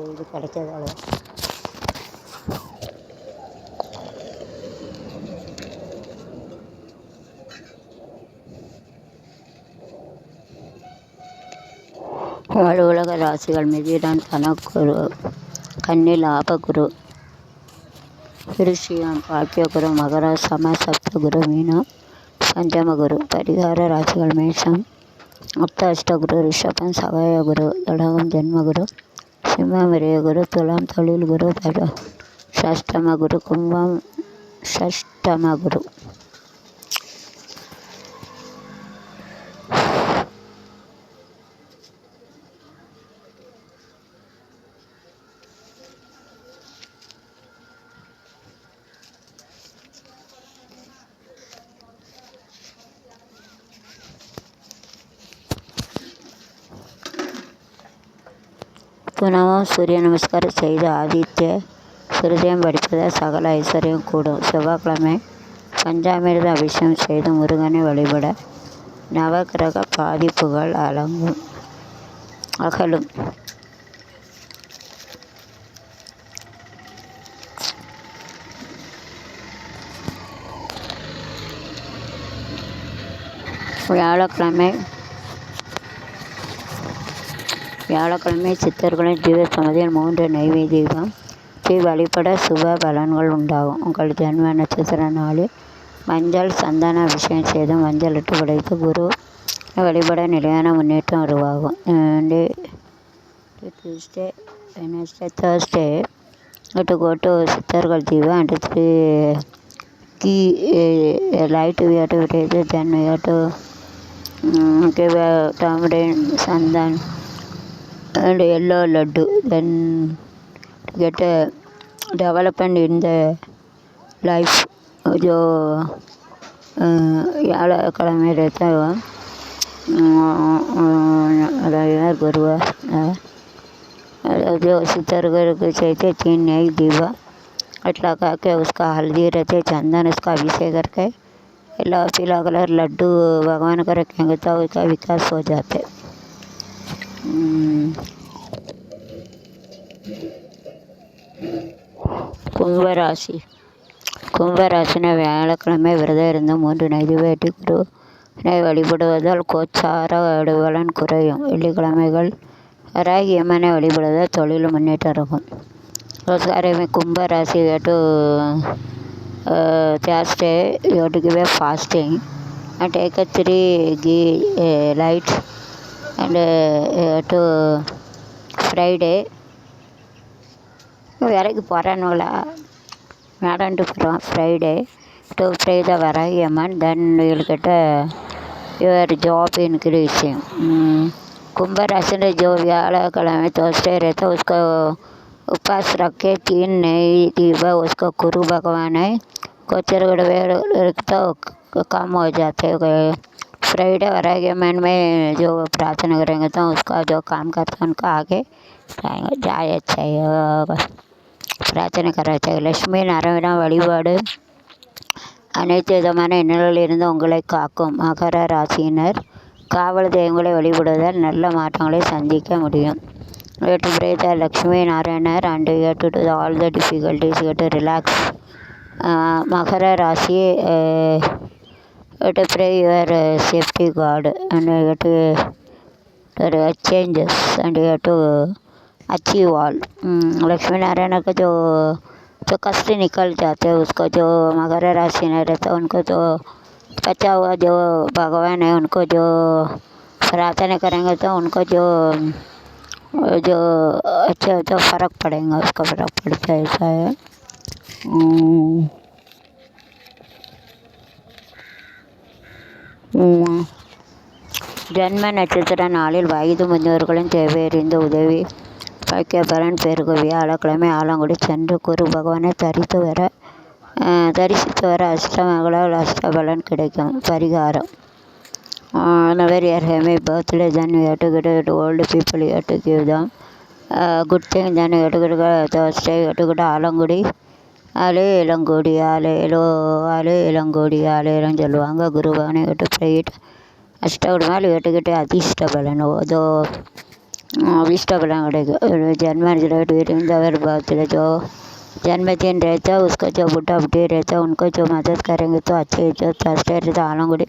இது கிடைச்சதால அலுவலக ராசிகள் மிதுனம் தனக்குரு, கன்னி லாபகுரு, விருச்சிகம் பாக்கியகுரு, மகர சமசப்தகுரு, மீனம் பஞ்சமகுரு. பரிகார ராசிகள் மேஷம் அஷ்டகுரு, ரிஷபம் சகாயகுரு, கடகம் ஜென்மகுரு, சிம்மம் விரயகுரு, துலாம் தொழில் குரு, ஷஷ்டமகுரு, கும்பம் ஷஷ்டமகுரு. தினமும் சூரிய நமஸ்காரம் செய்து ஆதித்ய ஹிருதயம் படிப்பதால் சகல ஐஸ்வர்யம் கூடும். செவ்வாய்க்கிழமை பஞ்சாமிர்த அபிஷேகம் செய்து முருகனை வழிபட நவகிரக பாதிப்புகள் அகலும். வியாழக்கிழமை சித்தர்களின் ஜீவ சமதியில் 3 நைவேத்தியம் வழிபட சுப பலன்கள் உண்டாகும். உங்கள் ஜென்ம நட்சத்திர நாளில் மஞ்சள் சந்தன அபிஷேகம் செய்து மஞ்சள் இட்டு படைத்து குரு வழிபட நிலையான முன்னேற்றம் உருவாகும். Tuesday, Wednesday, Thursday to go to சித்தர்கள் தீபம் and 3 key light we have to take it, then we have to give a tamarind sandan and yellow laddu, then to get a development in the life. जो வியாழக்கிழமை रहता है रविवार गुरुवार जो सितरगर को चाहिए 3 नई दीवा अट्ला के उसका हल्दी रहते चंदन उसका अभिषेक करके येलो पीला कलर लड्डू भगवान का रखेंगे तो उसका विकास हो जाते. கும்பராசின வியாழக்கிழமை விரதம் இருந்து 3 நைவேத்திய குருவினை வழிபடுவதால் கோச்சார பலன் குறையும். வெள்ளிக்கிழமைகள் வராகி அம்மனை வழிபடுவதால் தொழில் முன்னேற்றம் இருக்கும். கும்பராசி to Thursday you have to give a fasting and take a 3 ghee light and to Friday வேலைக்கு போகிறானுங்களா மேடன்ட்டு போகிறோம். Friday to pray the Varagi Amman, then you will get your job increasing. कुंभ राशि ने जो व्याழக்கிழமை Thursday रहता है उसका उपवास रख के 3 नई दीवा उसको गुरु भगवान है गोचर रखता काम हो जाते हैं. फ्राइडे वरागी अम्मन में जो प्रार्थना करेंगे तो उसका जो काम करता है उनका आगे जाए चाहिए பிரார்த்தனை கராச்சாரி. லட்சுமி நாராயண வழிபாடு அனைத்து விதமான இன்னல்களிலிருந்து உங்களை காக்கும். மகர ராசியினர் காவல் தெய்வங்களை வழிபடுவதால் நல்ல மாற்றங்களை சந்திக்க முடியும். to pray the Lakshmi Narayana and you have to do all the difficulties, you have to relax. மகர ராசி to pray your safety guard and you have to changes and you have to achieve all. Lakshmi Narayan का जो कष्ट निकल जाते हैं उसको जो मकर राशि में रहता है उनको जो बचा हुआ जो भगवान है उनको जो प्रार्थना करेंगे तो उनको जो अच्छा तो फ़र्क पड़ेगा उसका फ़र्क पड़ता है. ऐसा है. ஜன்ம நட்சத்திர நாளில் வயது முதியோர்களின் தேவையறிந்த உதவி பாக்கிய பலன் பெருகும். வியாழக்கிழமை ஆலங்குடி சென்று குரு பகவானை தரிசித்து வர அஷ்டமங்களால் அஷ்டபலன் கிடைக்கும். பரிகாரம் whenever you are having birthday then you have to get to old people, you have to give them good thing, then you have to get Thursday you have to get Alangudi ஆலே இளங்கோடி ஆலே இளங்கோடி ஆலேன்னு சொல்லுவாங்க. குரு பகவானை விட்டு ப்ரேட் அஷ்டகுடி மேலே ஏட்டுக்கிட்டு அதிர்ஷ்ட பலன். அதோ अभीष्ट बला जन्म ड्यूरिंग दवर बर्थडे जो जन्मदिन रहता है उसका जो बुढ़ा बुढ़ी रहता है उनको जो मदद करेंगे तो अच्छे जो थर्सडे रहता आलूगुड़ी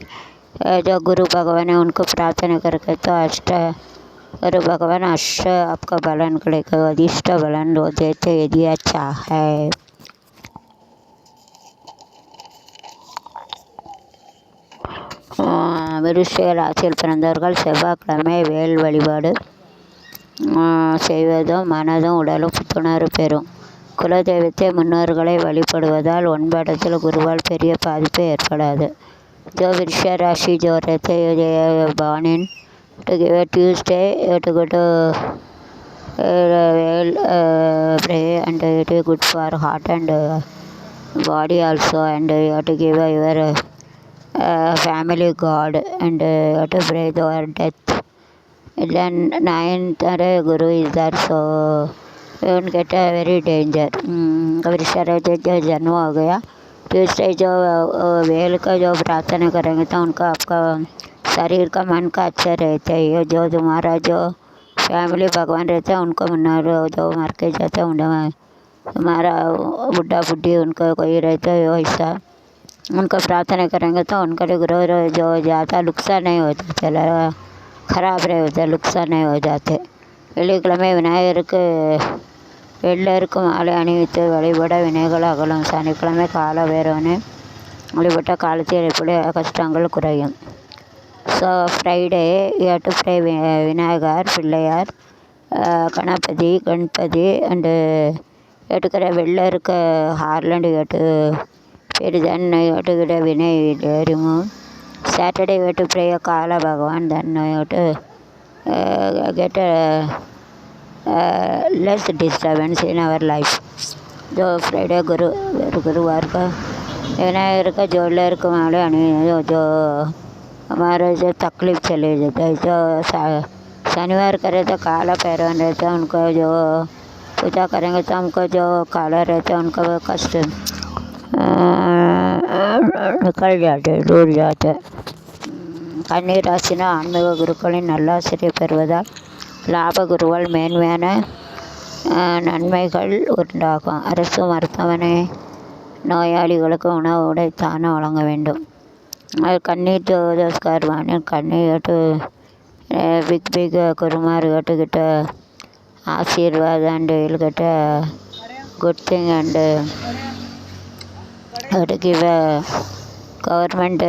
जो गुरु भगवान है उनको प्रार्थना करके तो अष्ट गुरु भगवान अष्ट आपका बलन करेगा अधिष्ट बलन वो देते यदि अच्छा है। விருச்சிக ராசியில் பிறந்தவர்கள் செவ்வாய்க்கிழமை வேல் வழிபாடு செய்வதும் மனதும் உடலும் புத்துணர்வு பெறும். குலதெய்வத்தை முன்னோர்களை வழிபடுவதால் ஒன்படத்தில் குருவால் பெரிய பாதிப்பு ஏற்படாது. जो वृश्चिक राशि जो रहते हैं born in to give a Tuesday to go to well pray and it is good for heart and body also and you have to give your family God and you have to pray your death. Then ninth guru is there so you won't get a very danger. वृश्चिक राशि जो जन्म हो गया Tuesday जो well का जो प्रार्थना करेंगे तो उनका आपका शरीर का मन का अच्छा रहता है। जो तुम्हारा जो फैमिली भगवान रहता है उनको मुन्नार जो मर के जाता है उन्हें तुम्हारा बुढ़ा बुढ़ी उनको कोई रहता है वैसा उनको प्रार्थना करेंगे तो उनका ग्रह जो ज़्यादा नुकसान नहीं होता चला खराब रहे होते नुकसान नहीं हो जाते। வெள்ளிக்கிழமை விநாயகருக்கு எல்லோருக்கும் மாலை அணிவித்து வழிபட வினைகள் அகலும். சனிக்கிழமை கால வேறவனை வழிபட்ட காலத்தில் ஏற்படைய கஷ்டங்கள் குறையும். So Friday to fry Vinayagar Pillaiyar Ganapathi Ganapathi அண்டு எடுக்கிற வெள்ளை இருக்க ஹார்லண்டு எட்டு பேர் தென் எட்டுக்கிட்ட வினை ரிமூவ். சாட்டர்டே டு ப்ரே கால பகவான் then to get less disturbance in our life. जो फ्राइडे गुरुवार का विनायक का जोड़लर को माले जो हमारे जो तकलीफ चले जाता है जो शनिवार करे तो काला पैरवन रहता है उनको जो पूजा करेंगे तो हमको जो काला रहता है उनको कष्ट निकल जाते दूर जाते. கன்னி ராசினா ஆன்மீக குருக்களின் நல்லாசிரியர் பெறுவதால் லாப குருவால் மேன்மையான நன்மைகள் உண்டாகும். அரசு மருத்துவமனை நோயாளிகளுக்கு உணவு உடை தானம் வழங்க வேண்டும். கண்ணீர் ஜோதஸ்கர் வாணின் கண்ணீர் பிக் பிக் குருமார் கிட்ட Aashirvaad and will get good thing and give government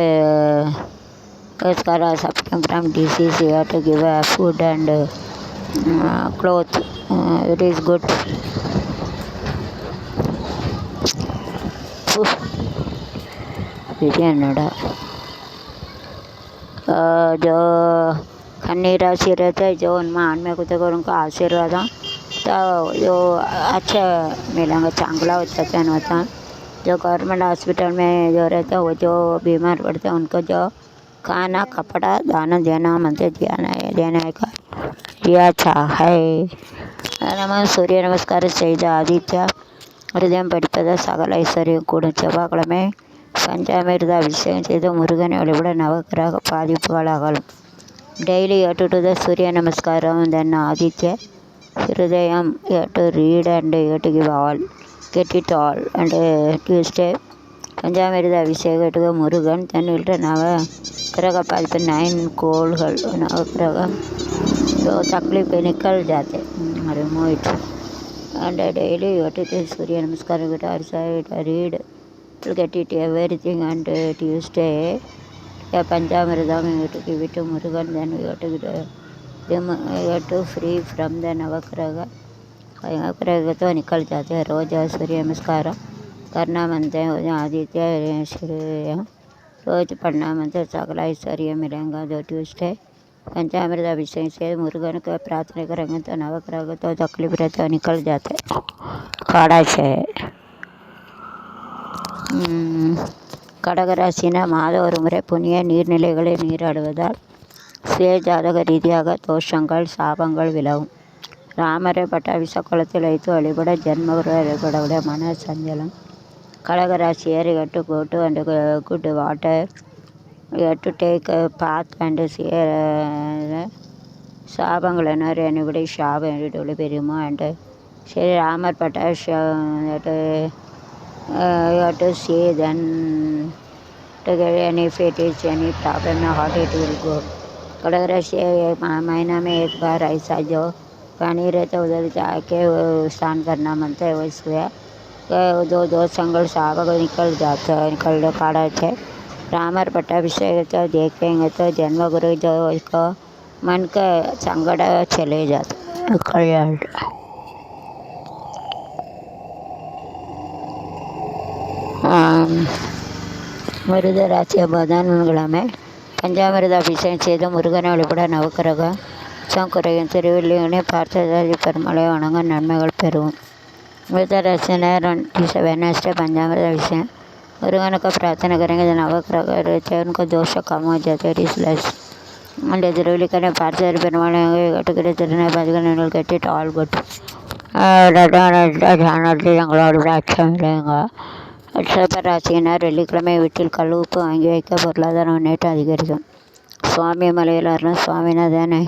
suffering from disease you have to give food and cloth. It is good. என்னடா जो कन्नी राशि रहता है जो उनमें आत्मिक को उनको आशीर्वाद तो जो अच्छा मिलेंगे चांगला होता है. जो गवर्नमेंट हॉस्पिटल में जो रहता है वो जो बीमार पड़ते हैं उनको जो खाना कपड़ा दाना देना मंत्र देना का यह अच्छा है. नम सूर्य नमस्कार செய்த ஆதித்யா ஹிருதயம் படிப்பது சகல ஐஸ்வர்யம் கூடும். செவ்வாய்க்கிழமை பஞ்சாமிர்த அபிஷேகம் செய்து முருகனை வழிபட நவக்கிரக பாதிப்புகள் அகலும். டெய்லி டு த சூரிய நமஸ்காரம் then Aditya Hridayam to read and to give all get it all and Tuesday panchamrita abhishekam Murugan தென் விட்டு நவ கிரக पालते 9 கோள்கள் நவகிரகம் जो तकलीफ निकल जाते remove it and daily you have to सूर्य नमस्कार guitar side read to get it everything and Tuesday Panchamritam you have to give it to Murugan then you have to them you have to free from the नवग्रह तो निकल जाते हैं. रोज सूर्य नमस्कार करना मानते हैं आदित्य श्रेय रोज पढ़ना मानते सकल ऐश्वर्य मिलेगा. जो ट्यूसडे पंचामृत अभिषेक से मुरुगन का प्रार्थना करेंगे तो नवग्रह तो तकलीफ रहते हो निकल जाते. काड़ा से கடக ராசினா மாத ஒரு முறை புண்ணிய நீர்நிலைகளில் நீராடுவதால் சுய ஜாதக ரீதியாக தோஷங்கள் சாபங்கள் விலகும். ராமரை பட்டாபிஷ குளத்தில் வைத்து வழிபட ஜென்மகுரு வழிபட மன சஞ்சலம். கடக ராசியர் you have to go to and good water you have to take a bath and शापंगल anybody shop anybody perimo and Shri Ramar Patash you have to see then to get any fetish any problem how it will go कड़गरा से महीना में एक बार ऐसा जो पानी रहता उधर जाके वो स्नान करना मनता है वैसे दो संगल साहब को निकल जाते हैं निकल काढ़ा थे रामर पट्टाभिषेक तो देखेंगे तो जन्म गुरु जो इसको मन का संगड़ चले जाते निकल जाते மிருத ராசிய பதான்கிழமை பஞ்சாமிர்த அபிஷேகம் செய்து முருகனை வழிபட நவக்கிரக குறையும் திருவள்ளியனை பார்த்ததாதி பெருமலை வணங்க நன்மைகள் பெறும் மிருத ராசி நேரம் வெனஸ்டே பஞ்சாமிர்த அபிஷேகம் मुरुगन का प्रार्थना करेंगे तो नवग्रह रहते हैं उनको दोष कम हो जाते हैं इसलिए अंडे दिरवली करने पार्थ पेरमाले गटकरे तिरने बदगन गेट इट ऑल गुड ध्यान अच्छा मिलेगा ராசியினர் வெள்ளிக்கிழமை வீட்டில் கழுவுப்பு வாங்கி வைக்க பொருளாதார முன்னேற்றம் அதிகரிக்கும் சுவாமி மலையிலாரும் சுவாமிநாதனை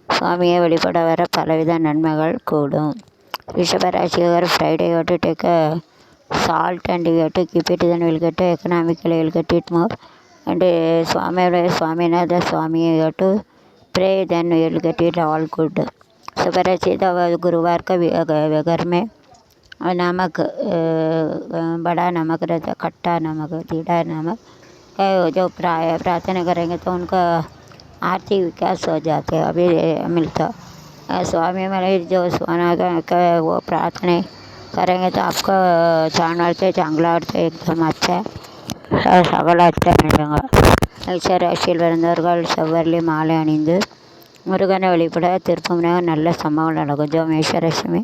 சுவாமியை வழிபட வர பலவித நன்மைகள் கூடும் ரிஷபராசியர் Friday got to take a salt and you have to keep it then will get economically will get it more and Swaminatha Swami you have to pray then you will get it all good सुबराचित गुरुवार का घर में नमक बड़ा नमक रहता खट्टा नमक तीखा नमक जो प्रार्थना करेंगे तो उनका आर्थिक विकास हो जाते हैं अभी मिलता स्वामी मेरे जो सोना का वो प्रार्थना करेंगे तो आपका जानवर से चांगला अर्थ एकदम अच्छा सगल अच्छा मिलेगा ऐसे राशिயில் பிறந்தவர்கள் செவ்வரளி மாலை அணிந்து முருகனை வழிபட திருப்பமுனையாக நல்ல சம்பவம் நடக்கும் जो மேஷராசி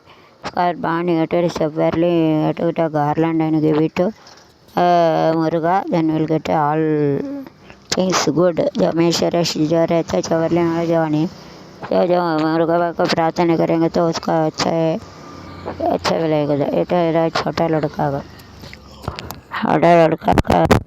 और बाणी अटोरी severely अटोट garland and give it to मुर्गा then will get all things good जो मेषराशि जो रहता है चवरली में जवानी जो मुर्गा को प्रार्थना करेंगे तो उसका अच्छा मिलेगा ये तो छोटा लड़का का